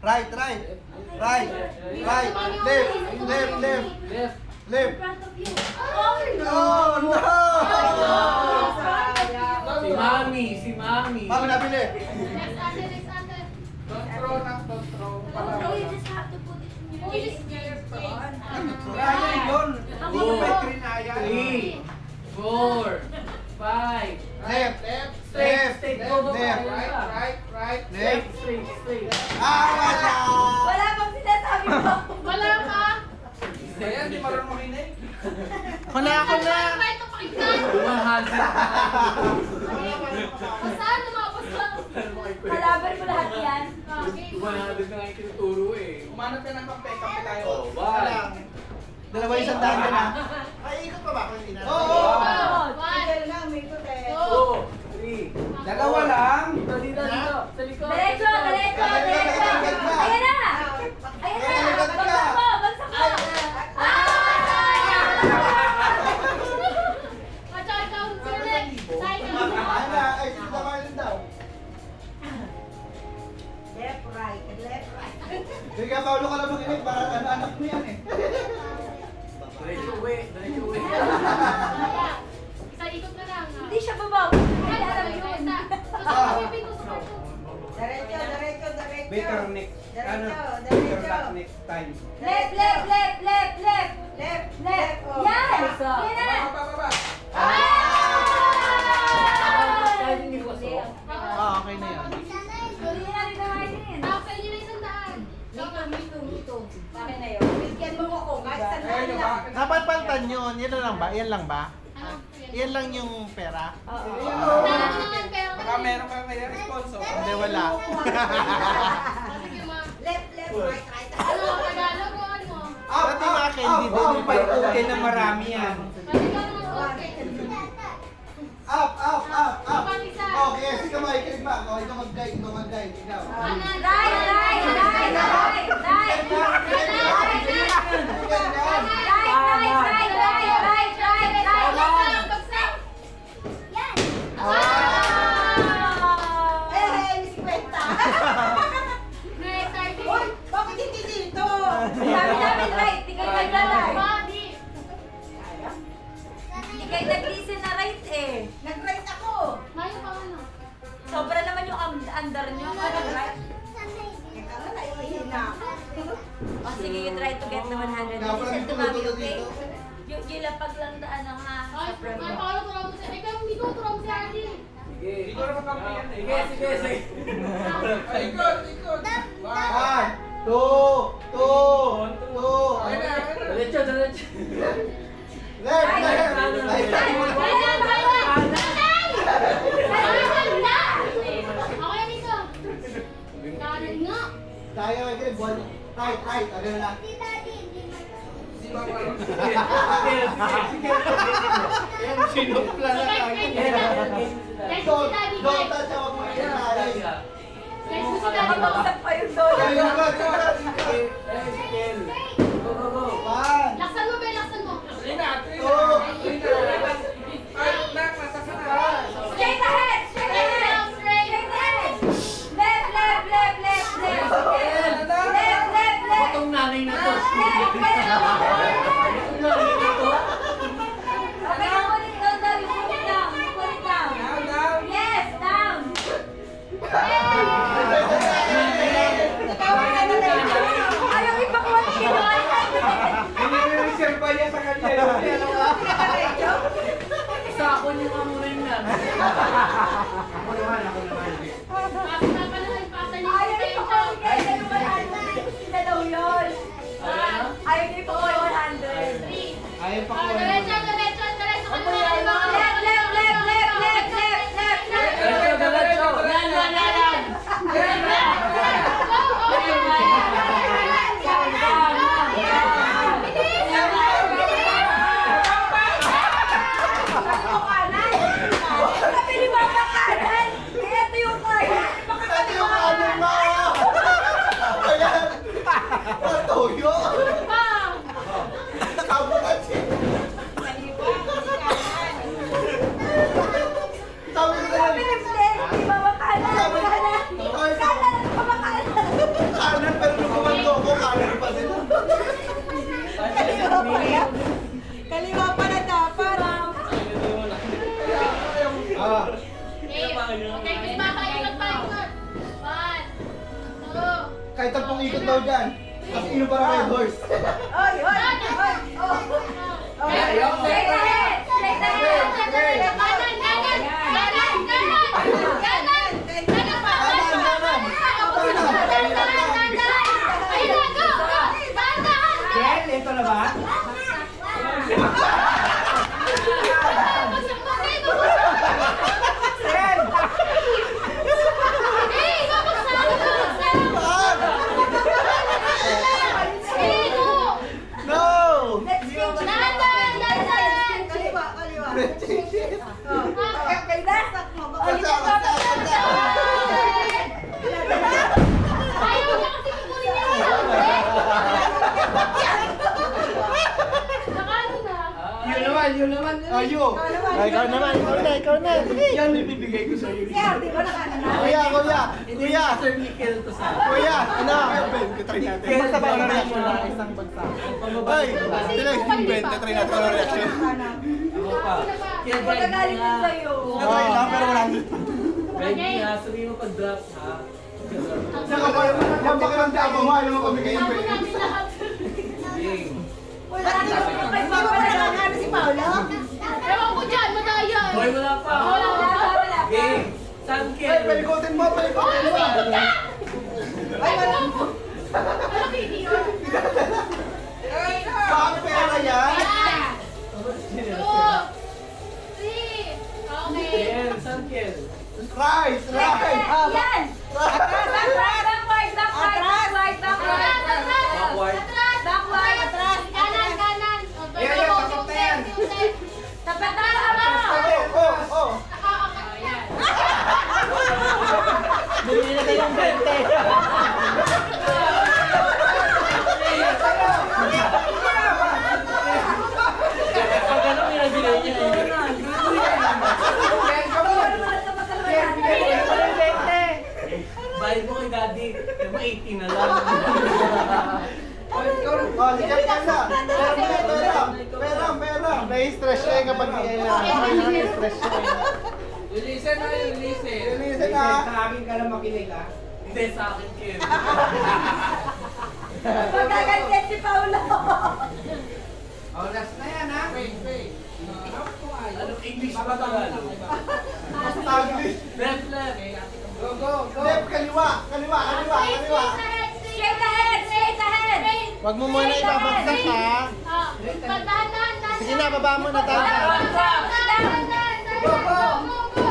Right, right. Right, right. Left, left, left. Left. Oh, no! Si Mami, si Mami. Mami, nabili. Next ate, next ate. No, you just have to put it in your face. Ryan, yun. Hindi ko may trinaya. 3, 4, 5. Left, Straight, straight. Go, go, left, right. left. Straight, straight. Ah, wala! Wala pang sinasabi mo. Wala ka. Ayan, di marunong makinig. Ako na, ako na. Kwento pakinggan. 100. Saan lumabas lang? Kalaban mo lahat yan. 100 na nga yung tinuturo eh. Umanap ka ng kape tayo. Oh, bye. Dalawa isang daan ka na. Ay, ikot pa ba ako hindi na? Oo! Two, 3. Dalawa lang. Dito, dito, dito. Sa likod. Diretso, diretso, diretso. Ayan na. Ayan na. Bagsak mo, bagsak mo. At saka ikaw, Sirlek. Tayo ka lang. Ana, ay, sino na Marlon daw? Left, right, left, right. Hindi ka, Paolo ka lang makinig para anak mo yan eh. Diretso uwi, diretso uwi. Isa ikot na lang. Hindi siya babawi. Hindi alam yun. Diretso, diretso, diretso. Better next. Ano? Diretso, Better diretso. luck next time. Left, left, left, left, left. Left, Left. oh. Yan. Yan na. Baba. Kahit hindi ko kasi. Ah, okay na yan. Huli na rin naman din. Sa inyo na isang daan. Mito. Bakit na yun? Bigyan mo ako. Kahit Diba? sandaan Ayun lang. ba? Dapat palitan yun. Yan lang ba? Yan lang ba? Ano? Yan lang yung pera? Oo. Dala ko naman pero. Baka meron kang kaya sponsor. Hindi, wala. Sige ma. Left, left, right, right. Ano? Tagalog o ano? Pati mga candy din. Up, paikutin na marami yan. Pati ka naman okay. Up, up, up, up. Pati isa. Okay, sige mo, ikinig ba? Okay, ikaw mag-guide, ikaw mag-guide. Ikaw. Kanan. Right, right, right, right, right. Eh, si Kwenta. Next, I think. Uy, bakit hindi dito? Sabi namin right, di kayo nag-right. Body. Di kayo nag-listen na right eh. Nag-right ako. Mayo pa ano? Sobra naman yung under nyo. Right? Ikaw na, naiihina ako. O sige, you try to get the 100. Listen to mommy, okay? Yung gilapag lang daan ang ha. Ay, Sa front ay, mo. Paolo, turang mo siya. Ikaw, hindi ko turang si Ardy. Sige. Hindi ko naman kampiyan eh. Sige, sige, sige. Ay, ikot, ikot. One, two, two, two. Ayun na, ayun na. Diretso, diretso. Left, left. Ay, Right. Bayan, bayan! Bayan na! Ako yan dito. Kanan nga. Tayo, ikinig. One, right, right. Ano na lang. Si Papa. Sige, sige, sige. Sinupla na tayo. Guys, Don't, si Daddy, don't guys. touch ako mga kinalay. Guys, si Daddy, guys. Nakapagsak pa yung dolo. Ay, ikot, ikot, Sige, ikot. eh, sige. Go, go, go. One, Laksan mo, be, laksan mo. two, Ay, nak, nasa na. Straight ahead! Straight ahead! Straight ahead! Left, left, left, left, left. Left, left, left. Itong nanay na to. Left, left. Itong nanay na to. Okay, yung put it down, down. You put it down. You put it down. Down, down. Yes, down. Ayaw ipakuha ni Pinoy. Nire-reserve pa niya sa kanya. Isa ako niyo nga muna yun yan. Ako naman. Bakit na pala nagpapalik Ayaw si ipakuha Benjo? ni Kaya yung 100. Sila daw yun. Ayaw niyo ipakuha yung 100. ayaw pa ko. Diretso, diretso, diretso. Ano na, ano na? Left, left, left, left, left, left, left, left. Diretso, diretso. Yan, yan, yan, yan. Sabi ni Mama, Kahit 10 ikot daw dyan. Tapos ino para red horse. Oy, oy, oy. Oh. Oh. Straight ahead! Straight ahead! Kanan, kanan, kanan, kanan, kanan, kanan pa, kanan pa, kanan pa. Ayun na, go, go. Dahan-dahan, go. Kel, ito na ba? Bagsak mo, Tay, bagsak. Kel! Eh, babagsak, babagsak. Eh, go. No! Let's go! Dahan-dahan, dahan-dahan. Kaliwa, kaliwa. Okay na? Bansa, bansa, bansa. Ayaw niya kasi kukunin niya yung Nakano na? Yun naman. Ayo! Ikaw naman, ikaw na. Yan ibibigay ko sa'yo. Kaya, di ba nakano na? Kuya! Sir Mikel to sa Kuya! Ano? Try natin. Basta ba ang reaction na? Isang bagsak. Ay! Tila yung Ben, try natin ang reaction. Ako pa. Kaya Magagaling din sa'yo. Try lang, pero wala nito. Guide ha, sabihin mo pag-drop ha. Saka pa yung pakiramdam mo, ayaw mo kami kayo. Ako namin lahat. Game. Wala na. Ay, di ba nakakano si Paolo? Ewan ko dyan, madaya. Hoy, wala pa. Wala. Game. Saan Ay, Kel? palikotin mo, palikotin mo! Ay, wala. Ano video? Saan pera yan? 2, 3. Okay. Kel, saan Kel? Rice! Rice! Yan! Backward, backward, backward, backward, backward. Atras. Backward, atras. Kanan, kanan. Okay, Ayan, go, pasok na yan. Tuesday. Tapat na ako! Oh! Nakaakat yan. Bumili na kayong 20. Pag ano, pinabili niya eh. Kel, come on! Kel, bigay mo na yung 20. Bayad mo kay daddy. Yung 80 na lang. Oh, ikaw na. Oh, sige ka na! Pera! Na-stress siya eh kapag na-stress siya. Listen na yun, listen. Listen na. Sa akin ka na makinig ha. Hindi, sa akin Kel. Magkaganyan si Paolo. Oh, last na yan ha. Wait. Anong English ba Tagalog? Taglish. Left, left. Go. Left, kaliwa! Straight ahead, straight ahead. Wag mo muna ibabagsak ha. Dahan-dahan. Sige na, baba mo na tayo. Dahan-dahan. Go. Go, go.